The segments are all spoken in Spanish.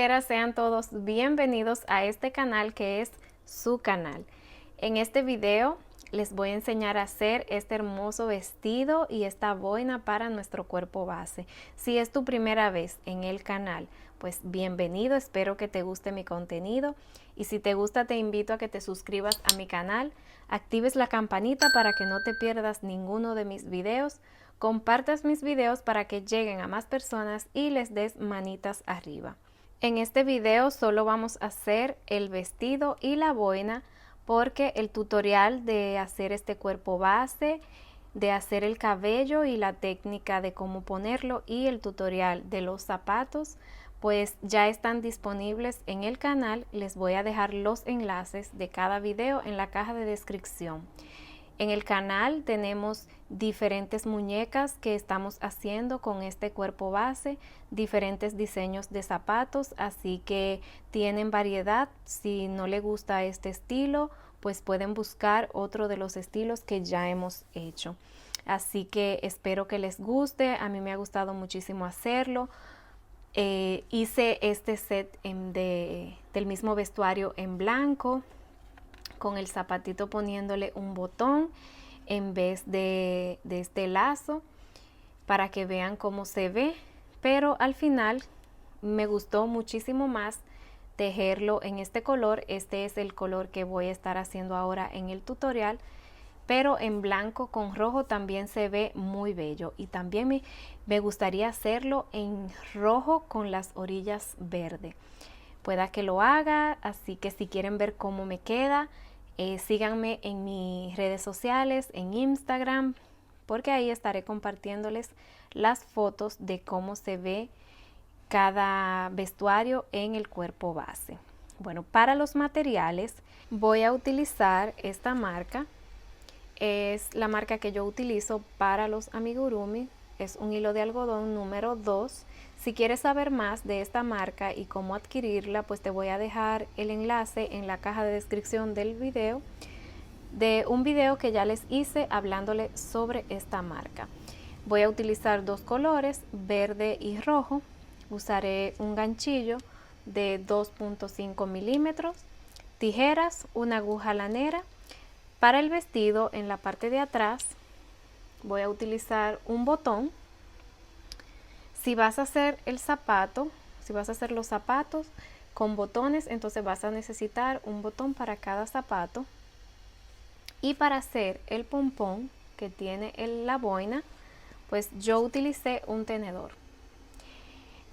tutoreras, sean todos bienvenidos a este canal que es su canal. En este video les voy a enseñar a hacer este hermoso vestido y esta boina para nuestro cuerpo base. Si es tu primera vez en el canal, pues bienvenido, espero que te guste mi contenido y si te gusta te invito a que te suscribas a mi canal, actives la campanita para que no te pierdas ninguno de mis videos, compartas mis videos para que lleguen a más personas y les des manitas arriba. En este video solo vamos a hacer el vestido y la boina porque el tutorial de hacer este cuerpo base, de hacer el cabello y la técnica de cómo ponerlo y el tutorial de los zapatos pues ya están disponibles en el canal. Les voy a dejar los enlaces de cada video en la caja de descripción. En el canal tenemos diferentes muñecas que estamos haciendo con este cuerpo base, diferentes diseños de zapatos, así que tienen variedad. Si no le gusta este estilo, pues pueden buscar otro de los estilos que ya hemos hecho. Así que espero que les guste, a mí me ha gustado muchísimo hacerlo. Hice este set del mismo vestuario en blanco, con el zapatito poniéndole un botón en vez de este lazo para que vean cómo se ve, pero al final me gustó muchísimo más tejerlo en este color. Este es el color que voy a estar haciendo ahora en el tutorial, pero en blanco con rojo también se ve muy bello y también me gustaría hacerlo en rojo con las orillas verde. Pueda que lo haga, así que si quieren ver cómo me queda, síganme en mis redes sociales, en Instagram, porque ahí estaré compartiéndoles las fotos de cómo se ve cada vestuario en el cuerpo base. Bueno, para los materiales voy a utilizar esta marca. Es la marca que yo utilizo para los amigurumi. Es un hilo de algodón número 2. Si quieres saber más de esta marca y cómo adquirirla, pues te voy a dejar el enlace en la caja de descripción del video, de un video que ya les hice hablándole sobre esta marca. Voy a utilizar dos colores, verde y rojo. Usaré un ganchillo de 2.5 milímetros, tijeras, una aguja lanera. Para el vestido, en la parte de atrás, voy a utilizar un botón. Si vas a hacer el zapato, si vas a hacer los zapatos con botones, entonces vas a necesitar un botón para cada zapato. Y para hacer el pompón que tiene la boina, pues yo utilicé un tenedor.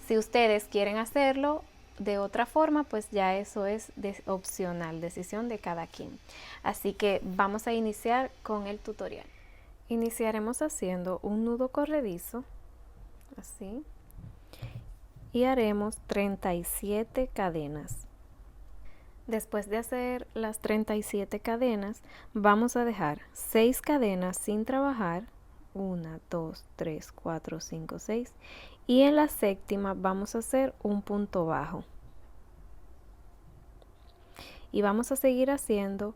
Si ustedes quieren hacerlo de otra forma, pues ya eso es opcional, decisión de cada quien. Así que vamos a iniciar con el tutorial. Iniciaremos haciendo un nudo corredizo, así, y haremos 37 cadenas. Después de hacer las 37 cadenas, vamos a dejar 6 cadenas sin trabajar, 1, 2, 3, 4, 5, 6, y en la séptima vamos a hacer un punto bajo. Y vamos a seguir haciendo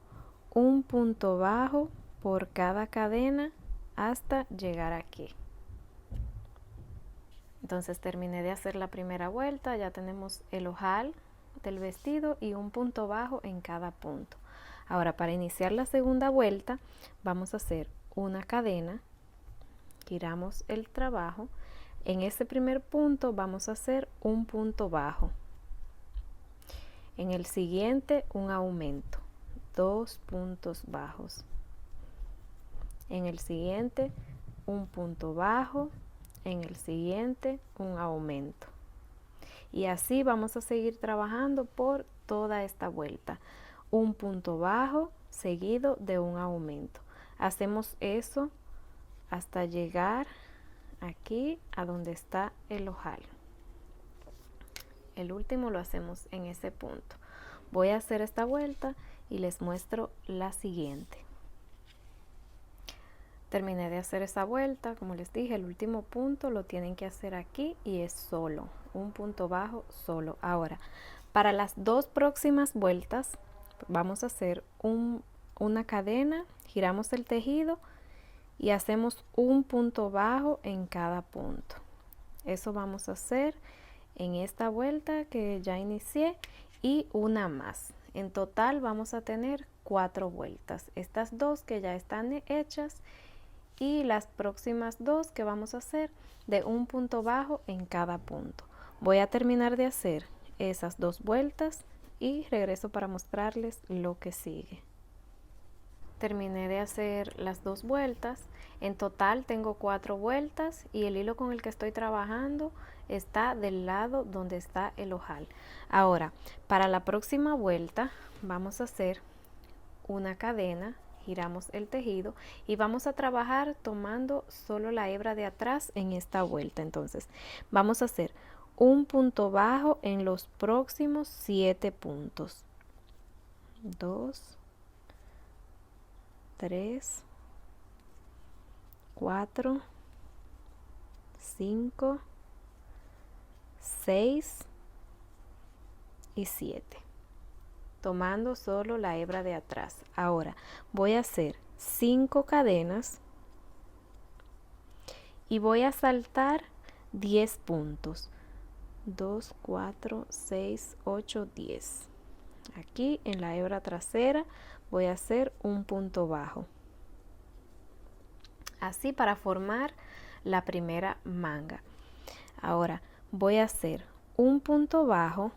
un punto bajo por cada cadena hasta llegar aquí. Entonces terminé de hacer la primera vuelta, ya tenemos el ojal del vestido y un punto bajo en cada punto. Ahora, para iniciar la segunda vuelta vamos a hacer una cadena, giramos el trabajo, en ese primer punto vamos a hacer un punto bajo, en el siguiente un aumento, 2 puntos bajos, en el siguiente un punto bajo, en el siguiente un aumento. Y así vamos a seguir trabajando por toda esta vuelta. Un punto bajo seguido de un aumento. Hacemos eso hasta llegar aquí a donde está el ojal. El último lo hacemos en ese punto. Voy a hacer esta vuelta y les muestro la siguiente. Terminé de hacer esa vuelta, como les dije, el último punto lo tienen que hacer aquí y es solo, un punto bajo solo. Ahora, para las dos próximas vueltas vamos a hacer una cadena, giramos el tejido y hacemos un punto bajo en cada punto. Eso vamos a hacer en esta vuelta que ya inicié y una más. En total vamos a tener 4 vueltas, estas dos que ya están hechas y las próximas dos que vamos a hacer de un punto bajo en cada punto. Voy a terminar de hacer esas 2 vueltas y regreso para mostrarles lo que sigue. Terminé de hacer las 2 vueltas. En total tengo 4 vueltas y el hilo con el que estoy trabajando está del lado donde está el ojal. Ahora, para la próxima vuelta vamos a hacer una cadena, giramos el tejido y vamos a trabajar tomando solo la hebra de atrás en esta vuelta. Entonces, vamos a hacer un punto bajo en los próximos 7 puntos. 2, 3, 4, 5, 6 y 7, tomando solo la hebra de atrás. Ahora voy a hacer 5 cadenas y voy a saltar 10 puntos. 2, 4, 6, 8, 10. Aquí en la hebra trasera voy a hacer un punto bajo, así para formar la primera manga. Ahora voy a hacer un punto bajo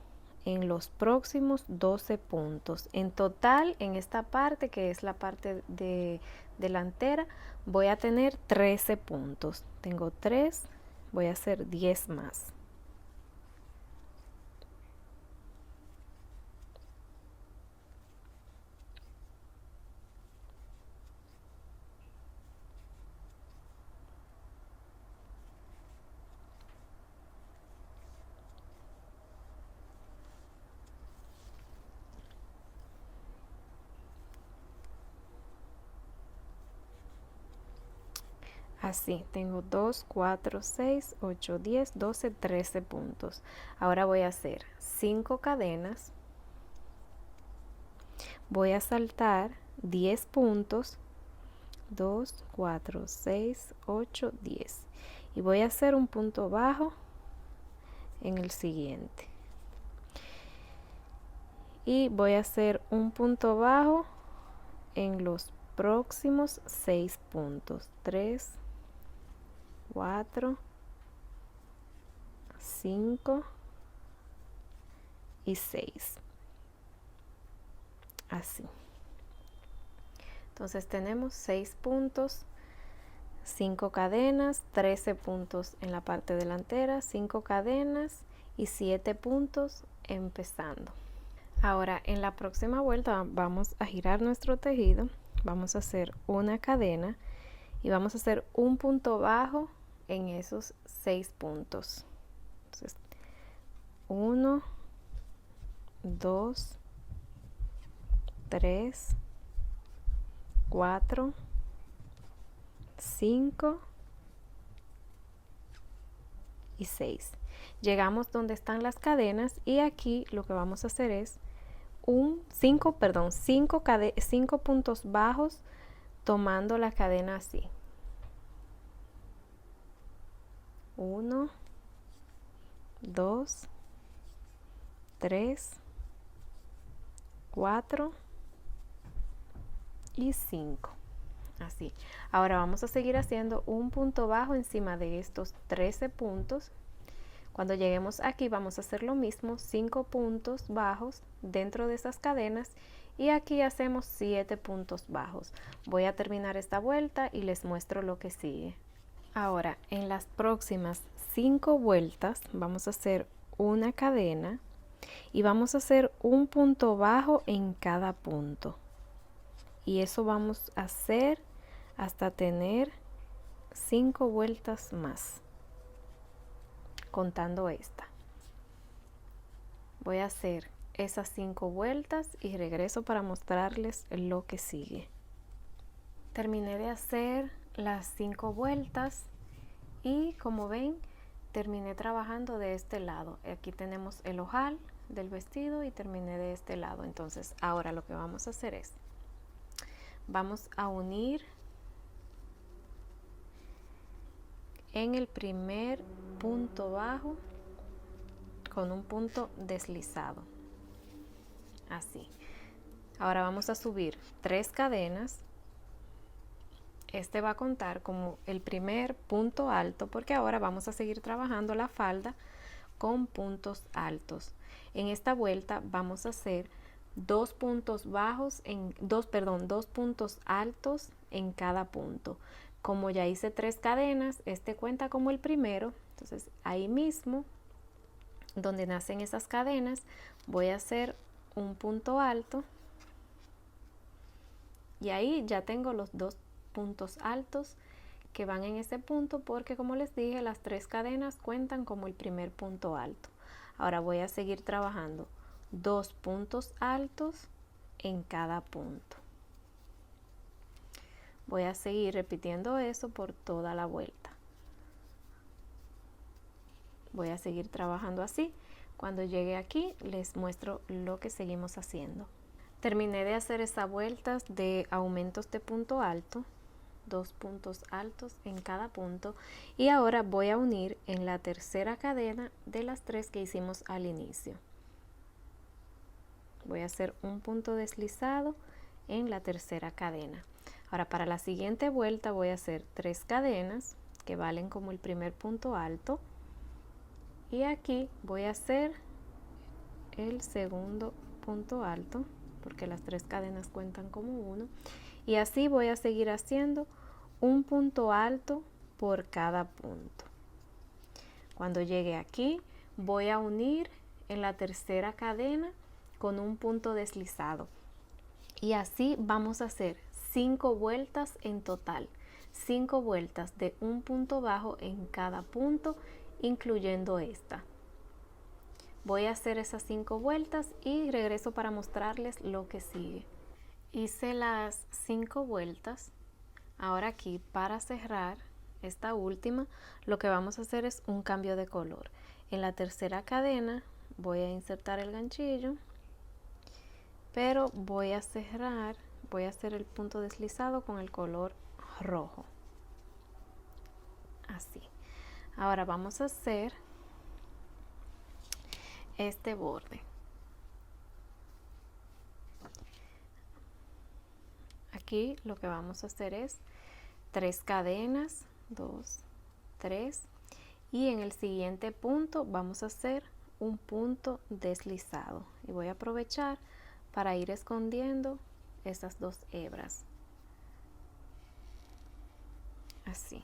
en los próximos 12 puntos. En total, en esta parte que es la parte delantera, voy a tener 13 puntos. Tengo 3, voy a hacer 10 más. Así, tengo 2, 4, 6, 8, 10, 12, 13 puntos. Ahora voy a hacer 5 cadenas. Voy a saltar 10 puntos. 2, 4, 6, 8, 10. Y voy a hacer un punto bajo en el siguiente. Y voy a hacer un punto bajo en los próximos 6 puntos. 3, 4, 5 y 6. Así. Entonces tenemos 6 puntos, 5 cadenas, 13 puntos en la parte delantera, 5 cadenas y 7 puntos empezando. Ahora en la próxima vuelta vamos a girar nuestro tejido, vamos a hacer una cadena y vamos a hacer un punto bajo en esos 6 puntos. Entonces 1, 2, 3, 4, 5 y 6. Llegamos donde están las cadenas y aquí lo que vamos a hacer es 5 puntos bajos tomando la cadena así. 1, 2, 3, 4 y 5. Así. Ahora vamos a seguir haciendo un punto bajo encima de estos 13 puntos. Cuando lleguemos aquí vamos a hacer lo mismo, 5 puntos bajos dentro de esas cadenas y aquí hacemos 7 puntos bajos. Voy a terminar esta vuelta y les muestro lo que sigue. Ahora en las próximas 5 vueltas vamos a hacer una cadena y vamos a hacer un punto bajo en cada punto. Y eso vamos a hacer hasta tener 5 vueltas más, contando esta. Voy a hacer esas 5 vueltas y regreso para mostrarles lo que sigue. Terminé de hacer las 5 vueltas y como ven terminé trabajando de este lado. Aquí tenemos el ojal del vestido y terminé de este lado. Entonces ahora lo que vamos a hacer es vamos a unir en el primer punto bajo con un punto deslizado, así. Ahora vamos a subir 3 cadenas. Este va a contar como el primer punto alto porque ahora vamos a seguir trabajando la falda con puntos altos. En esta vuelta vamos a hacer 2 puntos bajos en dos puntos altos en cada punto. Como ya hice 3 cadenas, este cuenta como el primero. Entonces ahí mismo donde nacen esas cadenas voy a hacer un punto alto y ahí ya tengo los 2 puntos altos que van en ese punto porque, como les dije, las 3 cadenas cuentan como el primer punto alto. Ahora voy a seguir trabajando 2 puntos altos en cada punto. Voy a seguir repitiendo eso por toda la vuelta. Voy a seguir trabajando así. Cuando llegue aquí les muestro lo que seguimos haciendo. Terminé de hacer esas vueltas de aumentos de punto alto, 2 puntos altos en cada punto, y ahora voy a unir en la tercera cadena de las 3 que hicimos al inicio. Voy a hacer un punto deslizado en la tercera cadena. Ahora para la siguiente vuelta voy a hacer 3 cadenas que valen como el primer punto alto y aquí voy a hacer el segundo punto alto porque las 3 cadenas cuentan como uno, y así voy a seguir haciendo un punto alto por cada punto. Cuando llegue aquí voy a unir en la tercera cadena con un punto deslizado y así vamos a hacer 5 vueltas en total, 5 vueltas de un punto bajo en cada punto, incluyendo esta. Voy a hacer esas 5 vueltas y regreso para mostrarles lo que sigue. Hice las 5 vueltas. Ahora aquí, para cerrar esta última, lo que vamos a hacer es un cambio de color. En la tercera cadena voy a insertar el ganchillo, pero voy a cerrar, voy a hacer el punto deslizado con el color rojo. Así. Ahora vamos a hacer este borde. Aquí lo que vamos a hacer es 3 cadenas, 2, 3, y en el siguiente punto vamos a hacer un punto deslizado y voy a aprovechar para ir escondiendo esas 2 hebras, así.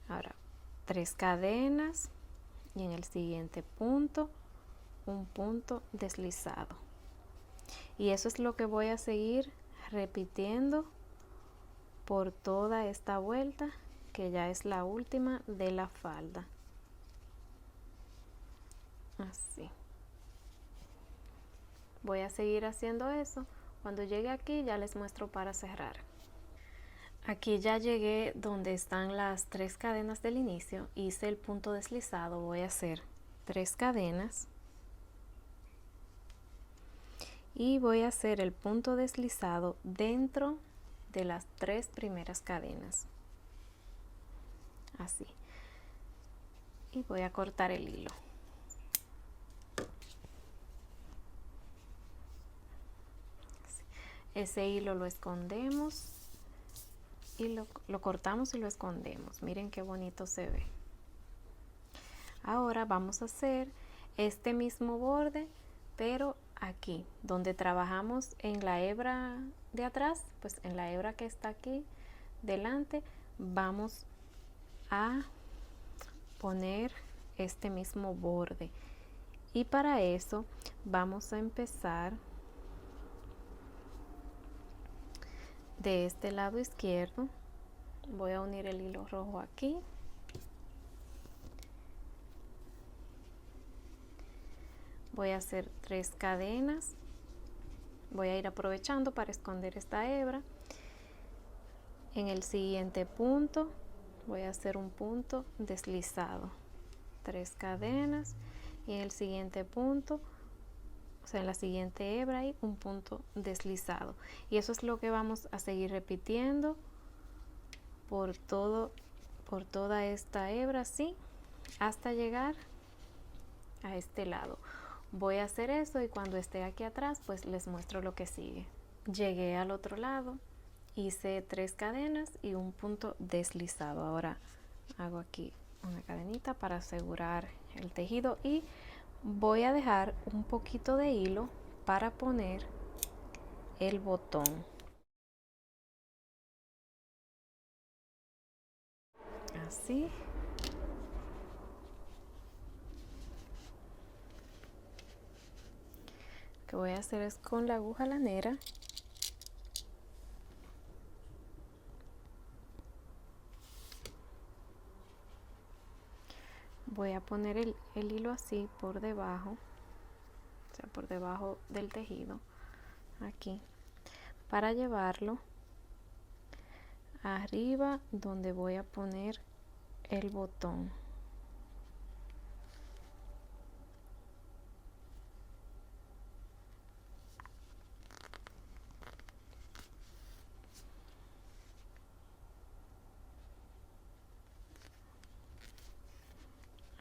Ahora 3 cadenas y en el siguiente punto un punto deslizado, y eso es lo que voy a seguir repitiendo por toda esta vuelta, que ya es la última de la falda. Así. Voy a seguir haciendo eso. Cuando llegue aquí ya les muestro para cerrar. Aquí ya llegué donde están las 3 cadenas del inicio. Hice el punto deslizado. Voy a hacer 3 cadenas. Y voy a hacer el punto deslizado dentro de las 3 primeras cadenas. Así. Y voy a cortar el hilo. Ese hilo lo escondemos y lo cortamos y lo escondemos. Miren qué bonito se ve. Ahora vamos a hacer este mismo borde, pero aquí donde trabajamos en la hebra de atrás, pues en la hebra que está aquí delante, vamos a poner este mismo borde, y para eso vamos a empezar de este lado izquierdo. Voy a unir el hilo rojo aquí, voy a hacer 3 cadenas, voy a ir aprovechando para esconder esta hebra. En el siguiente punto voy a hacer un punto deslizado, 3 cadenas, y en el siguiente punto, o sea en la siguiente hebra, hay un punto deslizado, y eso es lo que vamos a seguir repitiendo por toda esta hebra, así hasta llegar a este lado. Voy a hacer eso y cuando esté aquí atrás pues les muestro lo que sigue. Llegué al otro lado, hice 3 cadenas y un punto deslizado. Ahora hago aquí una cadenita para asegurar el tejido y voy a dejar un poquito de hilo para poner el botón. Así. Lo que voy a hacer es con la aguja lanera voy a poner el hilo así por debajo, o sea, por debajo del tejido, aquí, para llevarlo arriba donde voy a poner el botón.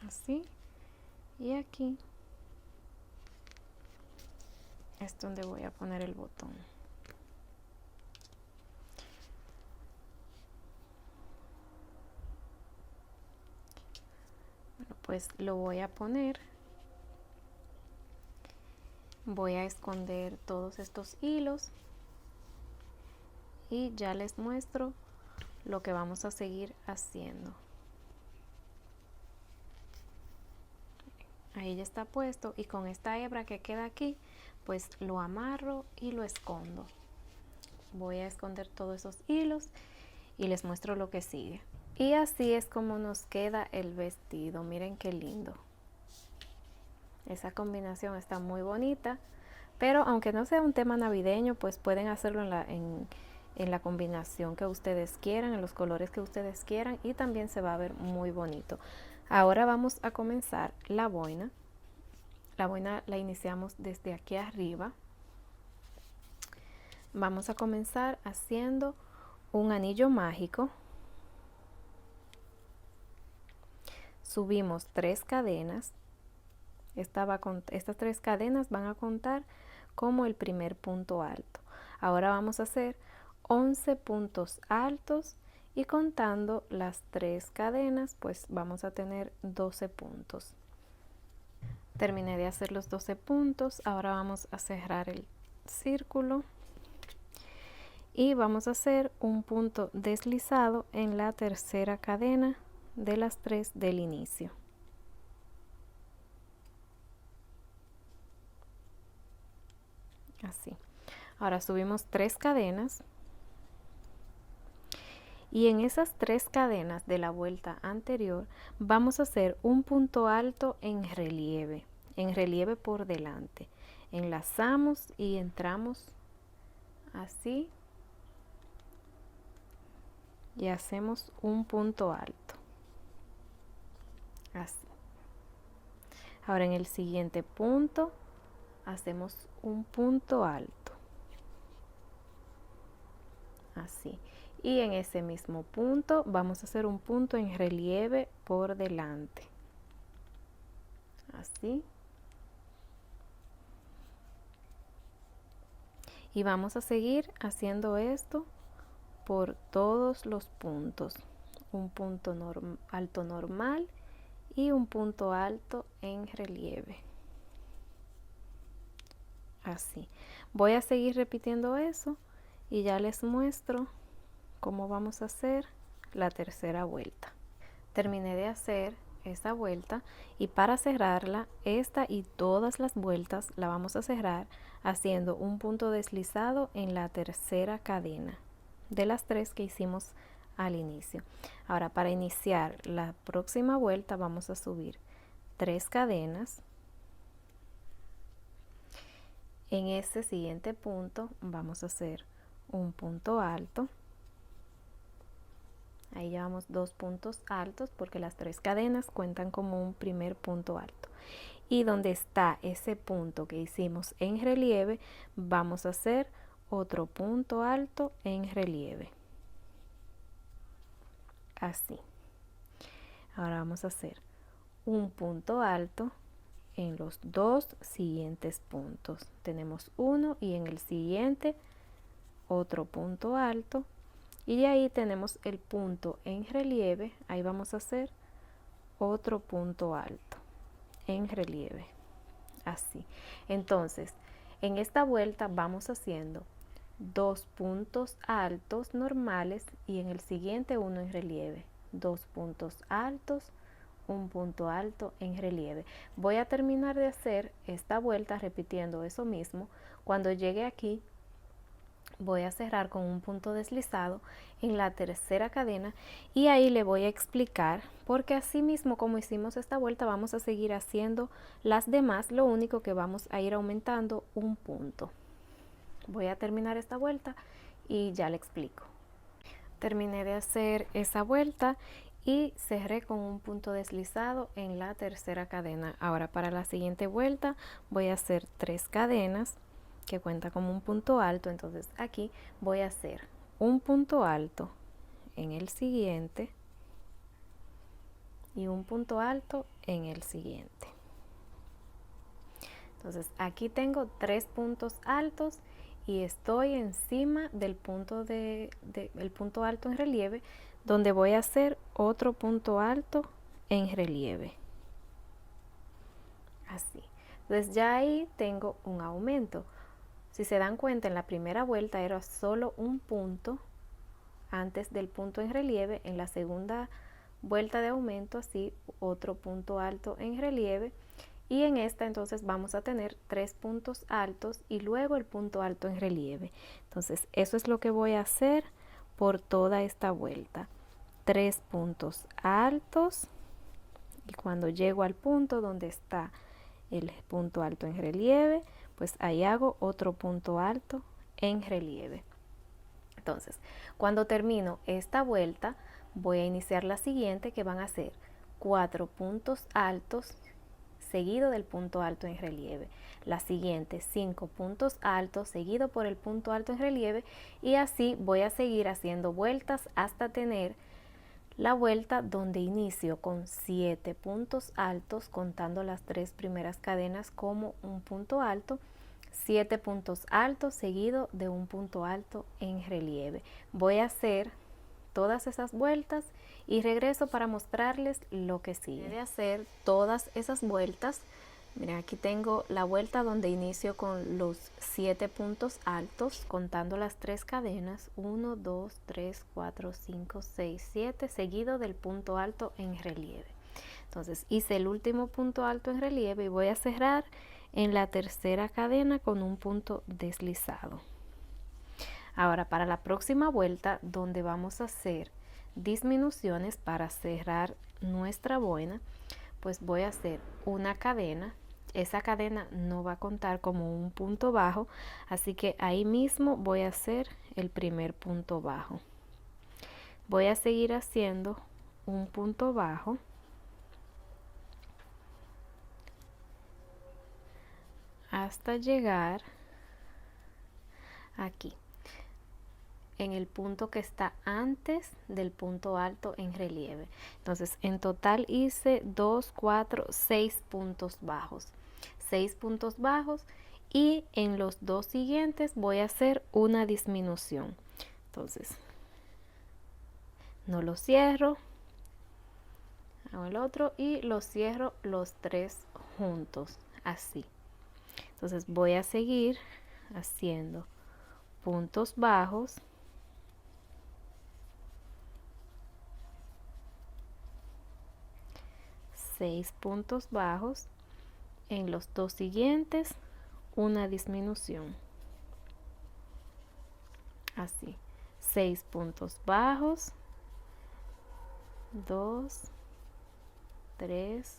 Así, y aquí es donde voy a poner el botón. Bueno, pues lo voy a poner. Voy a esconder todos estos hilos y ya les muestro lo que vamos a seguir haciendo. Ahí ya está puesto y con esta hebra que queda aquí pues lo amarro y lo escondo. Voy a esconder todos esos hilos y les muestro lo que sigue. Y así es como nos queda el vestido. Miren qué lindo. Esa combinación está muy bonita, pero aunque no sea un tema navideño, pues pueden hacerlo en la combinación que ustedes quieran, en los colores que ustedes quieran, y también se va a ver muy bonito. Ahora vamos a comenzar la boina. La boina la iniciamos desde aquí arriba. Vamos a comenzar haciendo un anillo mágico. Subimos 3 cadenas. Estas 3 cadenas van a contar como el primer punto alto. Ahora vamos a hacer 11 puntos altos y contando las 3 cadenas pues vamos a tener 12 puntos. Terminé de hacer los 12 puntos, ahora vamos a cerrar el círculo y vamos a hacer un punto deslizado en la tercera cadena de las 3 del inicio. Así. Ahora subimos 3 cadenas y en esas 3 cadenas de la vuelta anterior vamos a hacer un punto alto en relieve por delante. Enlazamos y entramos así y hacemos un punto alto. Así. Ahora en el siguiente punto hacemos un punto alto. Así. Y en ese mismo punto vamos a hacer un punto en relieve por delante. Así. Y vamos a seguir haciendo esto por todos los puntos. Un punto alto normal y un punto alto en relieve. Así. Voy a seguir repitiendo eso y ya les muestro cómo vamos a hacer la tercera vuelta. Terminé de hacer esa vuelta y para cerrarla, esta y todas las vueltas la vamos a cerrar haciendo un punto deslizado en la tercera cadena de las 3 que hicimos al inicio. Ahora para iniciar la próxima vuelta vamos a subir 3 cadenas. En este siguiente punto vamos a hacer un punto alto. Ahí llevamos 2 puntos altos porque las 3 cadenas cuentan como un primer punto alto. Y donde está ese punto que hicimos en relieve, vamos a hacer otro punto alto en relieve. Así. Ahora vamos a hacer un punto alto en los dos siguientes puntos. Tenemos uno y en el siguiente otro punto alto, y de ahí tenemos el punto en relieve. Ahí vamos a hacer otro punto alto en relieve, así. Entonces, en esta vuelta vamos haciendo dos puntos altos normales y en el siguiente uno en relieve, dos puntos altos, un punto alto en relieve. Voy a terminar de hacer esta vuelta repitiendo eso mismo. Cuando llegue aquí, voy a cerrar con un punto deslizado en la tercera cadena y ahí le voy a explicar, porque así mismo como hicimos esta vuelta vamos a seguir haciendo las demás, lo único que vamos a ir aumentando un punto. Voy a terminar esta vuelta y ya le explico. Terminé de hacer esa vuelta y cerré con un punto deslizado en la tercera cadena. Ahora para la siguiente vuelta voy a hacer 3 cadenas que cuenta como un punto alto. Entonces aquí voy a hacer un punto alto en el siguiente y un punto alto en el siguiente. Entonces aquí tengo 3 puntos altos y estoy encima del punto el punto alto en relieve, donde voy a hacer otro punto alto en relieve, así. Entonces ya ahí tengo un aumento. Si se dan cuenta, en la primera vuelta era solo un punto antes del punto en relieve. En la segunda vuelta de aumento, así, otro punto alto en relieve. Y en esta entonces vamos a tener 3 puntos altos y luego el punto alto en relieve. Entonces eso es lo que voy a hacer por toda esta vuelta. 3 puntos altos y cuando llego al punto donde está el punto alto en relieve, pues ahí hago otro punto alto en relieve. Entonces, cuando termino esta vuelta, voy a iniciar la siguiente, que van a ser 4 puntos altos seguido del punto alto en relieve. La siguiente, 5 puntos altos seguido por el punto alto en relieve, y así voy a seguir haciendo vueltas hasta tener la vuelta donde inicio con 7 puntos altos, contando las 3 primeras cadenas como un punto alto, 7 puntos altos seguido de un punto alto en relieve. Voy a hacer todas esas vueltas y regreso para mostrarles lo que sigue. De hacer todas esas vueltas, miren, aquí tengo la vuelta donde inicio con los 7 puntos altos, contando las 3 cadenas, 1, 2, 3, 4, 5, 6, 7, seguido del punto alto en relieve. Entonces hice el último punto alto en relieve y voy a cerrar en la tercera cadena con un punto deslizado. Ahora para la próxima vuelta, donde vamos a hacer disminuciones para cerrar nuestra boina, pues voy a hacer una cadena. Esa cadena no va a contar como un punto bajo, así que ahí mismo voy a hacer el primer punto bajo. Voy a seguir haciendo un punto bajo hasta llegar aquí, en el punto que está antes del punto alto en relieve. Entonces en total hice 2, 4, 6 puntos bajos. 6 puntos bajos, y en los dos siguientes voy a hacer una disminución. Entonces no lo cierro, hago el otro y lo cierro los 3 juntos, así. Entonces voy a seguir haciendo puntos bajos, seis puntos bajos, en los dos siguientes una disminución, así, 6 puntos bajos, 2, 3,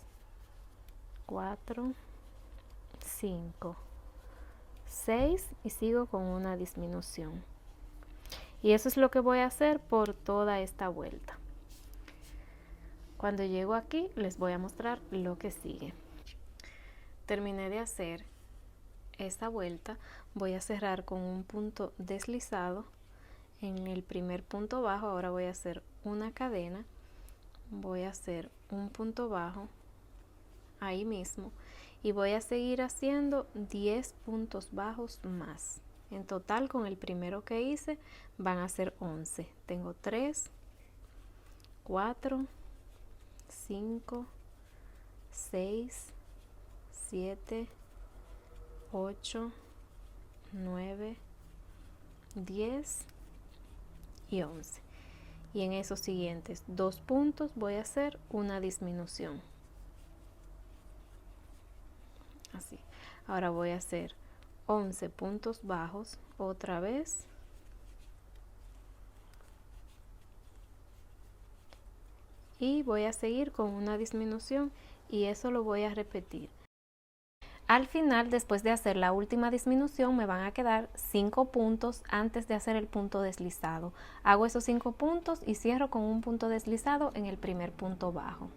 4, 5, 6 y sigo con una disminución. Y eso es lo que voy a hacer por toda esta vuelta. Cuando llego aquí les voy a mostrar lo que sigue. Terminé de hacer esta vuelta, voy a cerrar con un punto deslizado en el primer punto bajo. Ahora voy a hacer una cadena, voy a hacer un punto bajo ahí mismo y voy a seguir haciendo 10 puntos bajos más. En total, con el primero que hice van a ser 11. Tengo 3, 4, 5, 6, 7, 8, 9, 10 y 11. Y en esos siguientes 2 puntos voy a hacer una disminución. Así. Ahora voy a hacer 11 puntos bajos otra vez. Y voy a seguir con una disminución y eso lo voy a repetir. Al final, después de hacer la última disminución, me van a quedar 5 puntos antes de hacer el punto deslizado. Hago esos 5 puntos y cierro con un punto deslizado en el primer punto bajo.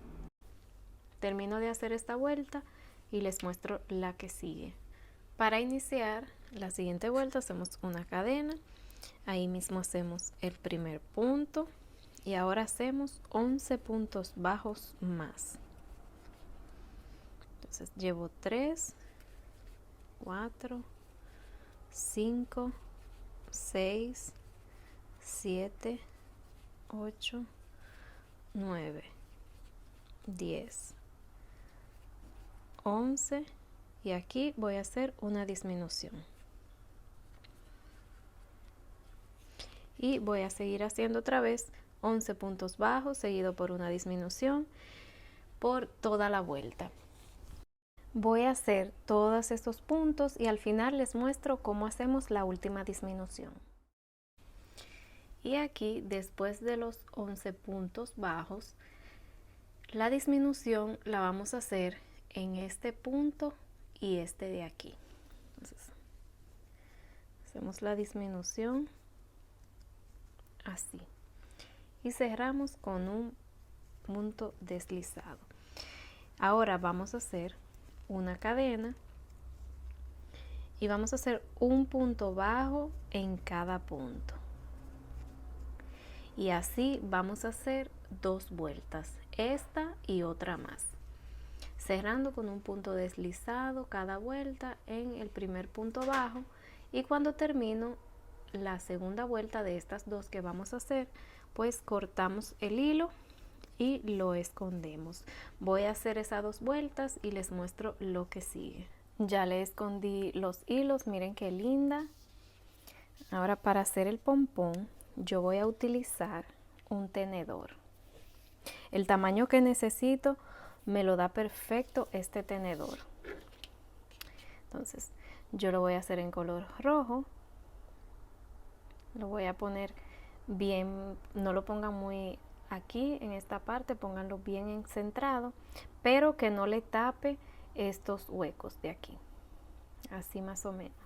Termino de hacer esta vuelta y les muestro la que sigue. Para iniciar la siguiente vuelta hacemos una cadena, ahí mismo hacemos el primer punto y ahora hacemos 11 puntos bajos más. Entonces llevo 3, 4, 5, 6, 7, 8, 9, 10, 11 y aquí voy a hacer una disminución. Y voy a seguir haciendo otra vez 11 puntos bajos seguido por una disminución por toda la vuelta. Voy a hacer todos estos puntos y al final les muestro cómo hacemos la última disminución. Y aquí, después de los 11 puntos bajos, la disminución la vamos a hacer en este punto y este de aquí. Entonces, hacemos la disminución así y cerramos con un punto deslizado. Ahora vamos a hacer una cadena y vamos a hacer un punto bajo en cada punto y así vamos a hacer 2 vueltas, esta y otra más, cerrando con un punto deslizado cada vuelta en el primer punto bajo y cuando termino la segunda vuelta de estas 2 que vamos a hacer, pues cortamos el hilo y lo escondemos. Voy a hacer esas 2 vueltas y les muestro lo que sigue. Ya le escondí los hilos, miren qué linda. Ahora para hacer el pompón yo voy a utilizar un tenedor. El tamaño que necesito me lo da perfecto este tenedor. Entonces yo lo voy a hacer en color rojo. Lo voy a poner bien, no lo pongan muy aquí en esta parte, pónganlo bien centrado, pero que no le tape estos huecos de aquí, así más o menos.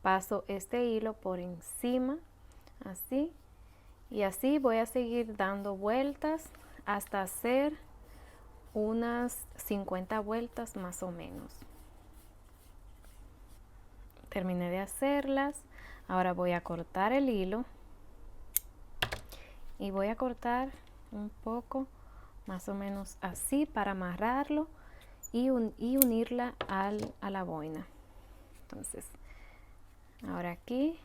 Paso este hilo por encima, así, y así voy a seguir dando vueltas hasta hacer unas 50 vueltas más o menos. Terminé de hacerlas, ahora voy a cortar el hilo. Y voy a cortar un poco, más o menos así, para amarrarlo y unirla a la boina. Entonces, ahora aquí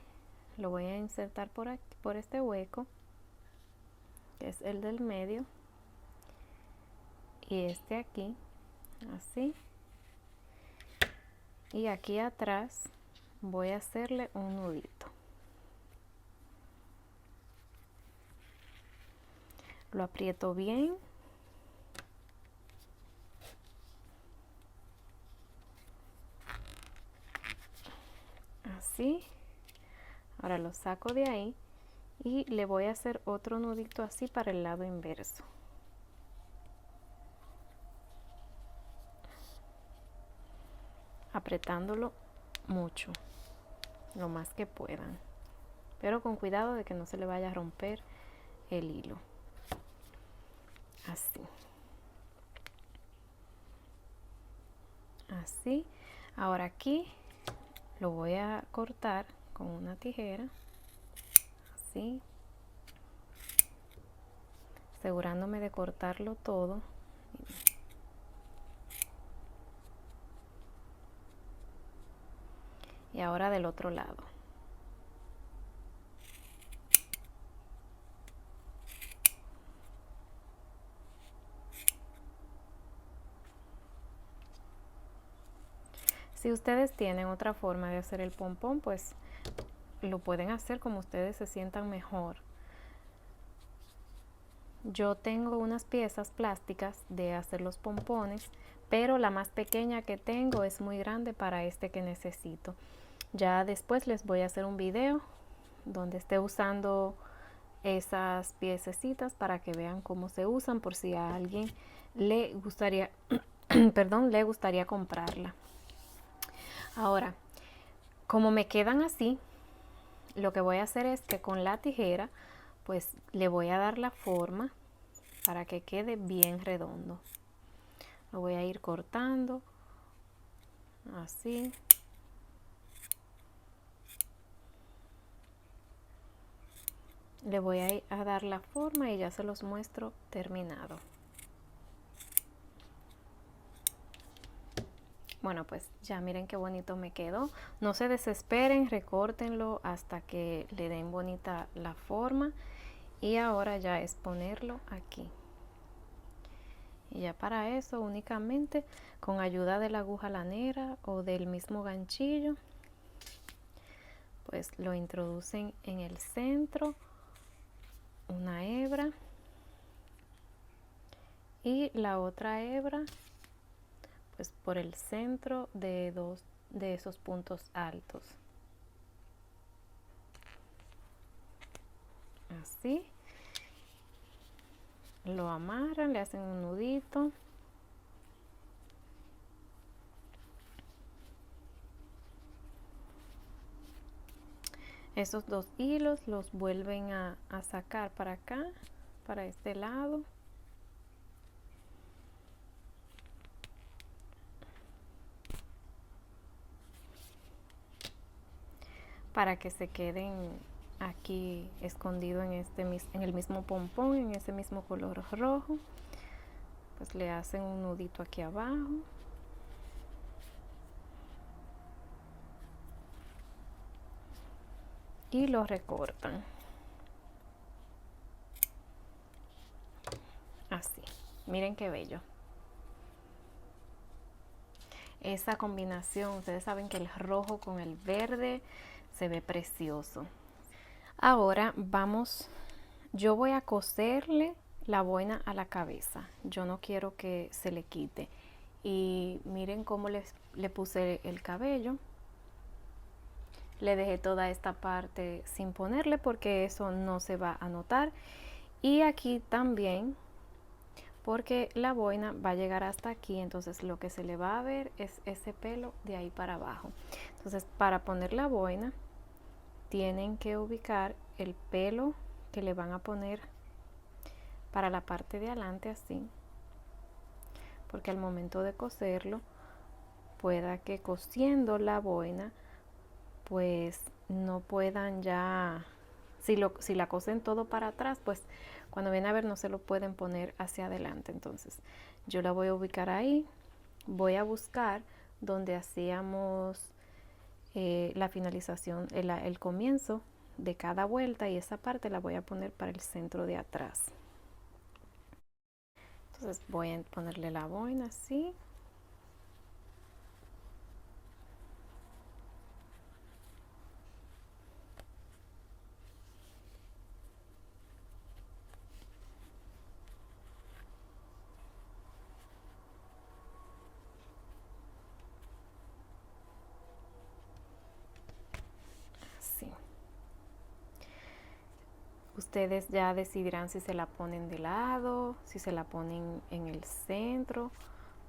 lo voy a insertar por aquí, por este hueco, que es el del medio, y este aquí, así. Y aquí atrás voy a hacerle un nudito. Lo aprieto bien. Así. Ahora lo saco de ahí y le voy a hacer otro nudito así para el lado inverso. Apretándolo mucho, lo más que puedan, pero con cuidado de que no se le vaya a romper el hilo. Así. Así. Ahora aquí lo voy a cortar con una tijera, así, asegurándome de cortarlo todo. Y ahora del otro lado. Si ustedes tienen otra forma de hacer el pompón, pues lo pueden hacer como ustedes se sientan mejor. Yo tengo unas piezas plásticas de hacer los pompones, pero la más pequeña que tengo es muy grande para este que necesito. Ya después les voy a hacer un video donde esté usando esas piececitas para que vean cómo se usan, por si a alguien le gustaría, perdón, le gustaría comprarla. Ahora, como me quedan así, lo que voy a hacer es que con la tijera, pues le voy a dar la forma para que quede bien redondo. Lo voy a ir cortando así. Le voy a dar la forma y ya se los muestro terminado. Bueno, pues ya miren qué bonito me quedó. No se desesperen, recórtenlo hasta que le den bonita la forma. Y ahora ya es ponerlo aquí. Y ya para eso únicamente con ayuda de la aguja lanera o del mismo ganchillo, pues lo introducen en el centro, una hebra y la otra hebra pues por el centro de dos de esos puntos altos. Así. Lo amarran, le hacen un nudito. Esos dos hilos los vuelven a sacar para acá, para este lado. Para que se queden aquí escondido en el mismo pompón, en ese mismo color rojo. Pues le hacen un nudito aquí abajo. Y lo recortan. Así. Miren qué bello. Esa combinación, ustedes saben que el rojo con el verde se ve precioso. Ahora vamos, yo voy a coserle la boina a la cabeza. Yo no quiero que se le quite. Y miren cómo le puse el cabello. Le dejé toda esta parte sin ponerle porque eso no se va a notar. Y aquí también, porque la boina va a llegar hasta aquí, entonces lo que se le va a ver es ese pelo de ahí para abajo. Entonces para poner la boina tienen que ubicar el pelo que le van a poner para la parte de adelante así, porque al momento de coserlo pueda que cosiendo la boina pues no puedan ya, si la cosen todo para atrás, pues cuando viene a ver no se lo pueden poner hacia adelante. Entonces yo la voy a ubicar ahí, voy a buscar donde hacíamos la finalización, el comienzo de cada vuelta, y esa parte la voy a poner para el centro de atrás. Entonces voy a ponerle la boina así. Así. Ustedes ya decidirán si se la ponen de lado, si se la ponen en el centro,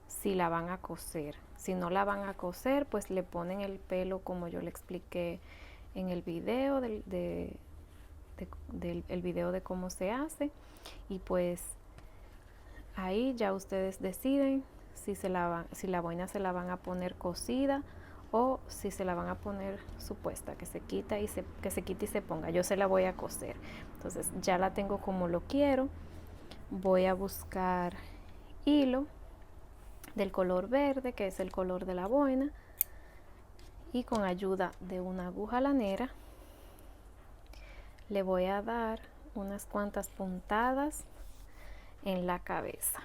si la van a coser. Si no la van a coser, pues le ponen el pelo como yo le expliqué en el video del video de cómo se hace, y pues ahí ya ustedes deciden si la boina se la van a poner cosida o si se la van a poner supuesta, que se quite y se ponga. Yo se la voy a coser. Entonces ya la tengo como lo quiero. Voy a buscar hilo del color verde, que es el color de la boina, y con ayuda de una aguja lanera le voy a dar unas cuantas puntadas en la cabeza.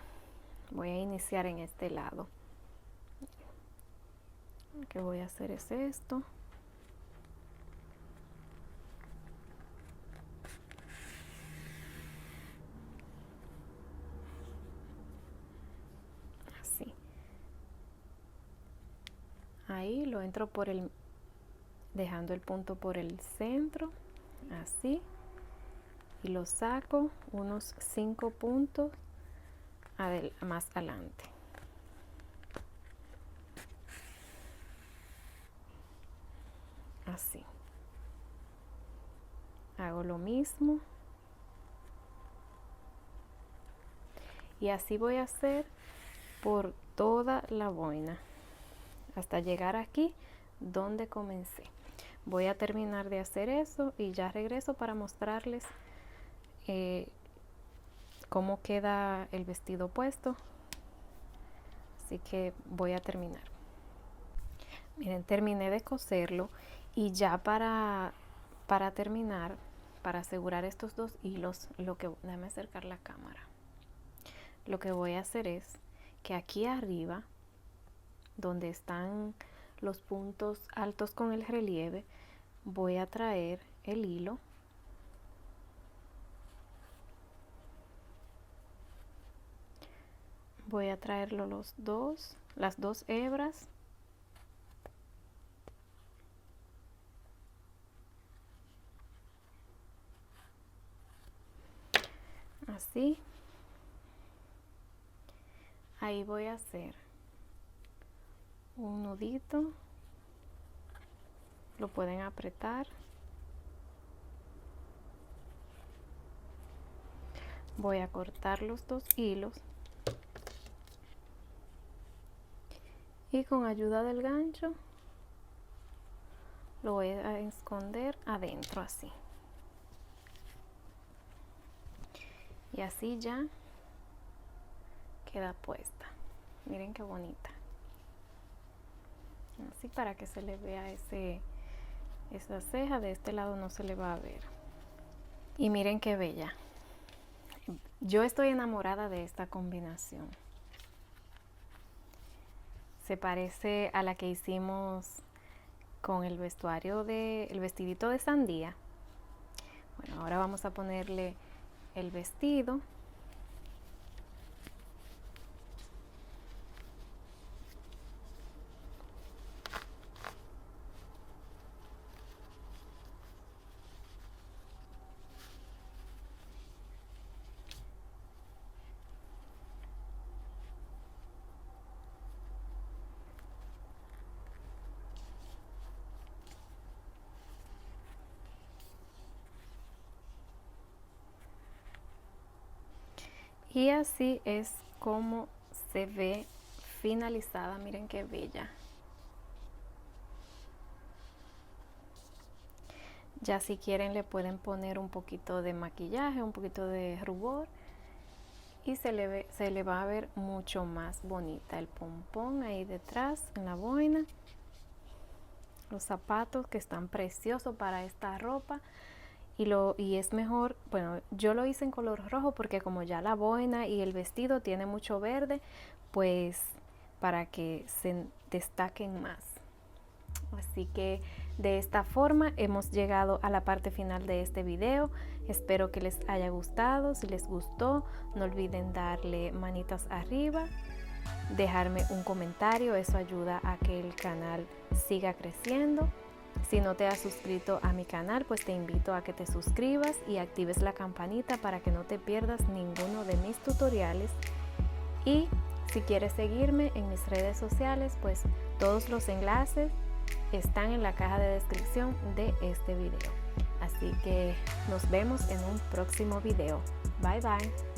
Voy a iniciar en este lado. Lo que voy a hacer es esto. Así. Ahí lo entro por dejando el punto por el centro, así, y lo saco unos 5 puntos más adelante. Así. Hago lo mismo. Y así voy a hacer por toda la boina, hasta llegar aquí donde comencé. Voy a terminar de hacer eso y ya regreso para mostrarles cómo queda el vestido puesto. Así que voy a terminar. Miren, terminé de coserlo y ya para terminar, para asegurar estos 2 hilos, déjame acercar la cámara. Lo que voy a hacer es que aquí arriba, donde están los puntos altos con el relieve, voy a traer el hilo voy a traerlo las dos hebras así. Ahí voy a hacer un nudito, lo pueden apretar. Voy a cortar los 2 hilos y con ayuda del gancho lo voy a esconder adentro así. Y así ya queda puesta. Miren qué bonita. Así para que se le vea esa ceja. De este lado no se le va a ver. Y miren qué bella. Yo estoy enamorada de esta combinación. Se parece a la que hicimos con el vestuario el vestidito de sandía. Bueno, ahora vamos a ponerle el vestido. Y así es como se ve finalizada. Miren qué bella. Ya si quieren le pueden poner un poquito de maquillaje, un poquito de rubor y se le va a ver mucho más bonita. El pompón ahí detrás en la boina, los zapatos que están preciosos para esta ropa. Y es mejor, bueno, yo lo hice en color rojo porque como ya la boina y el vestido tiene mucho verde, pues para que se destaquen más. Así que de esta forma hemos llegado a la parte final de este video. Espero que les haya gustado. Si les gustó, no olviden darle manitas arriba, dejarme un comentario, eso ayuda a que el canal siga creciendo. Si no te has suscrito a mi canal, pues te invito a que te suscribas y actives la campanita para que no te pierdas ninguno de mis tutoriales. Y si quieres seguirme en mis redes sociales, pues todos los enlaces están en la caja de descripción de este video. Así que nos vemos en un próximo video. Bye bye.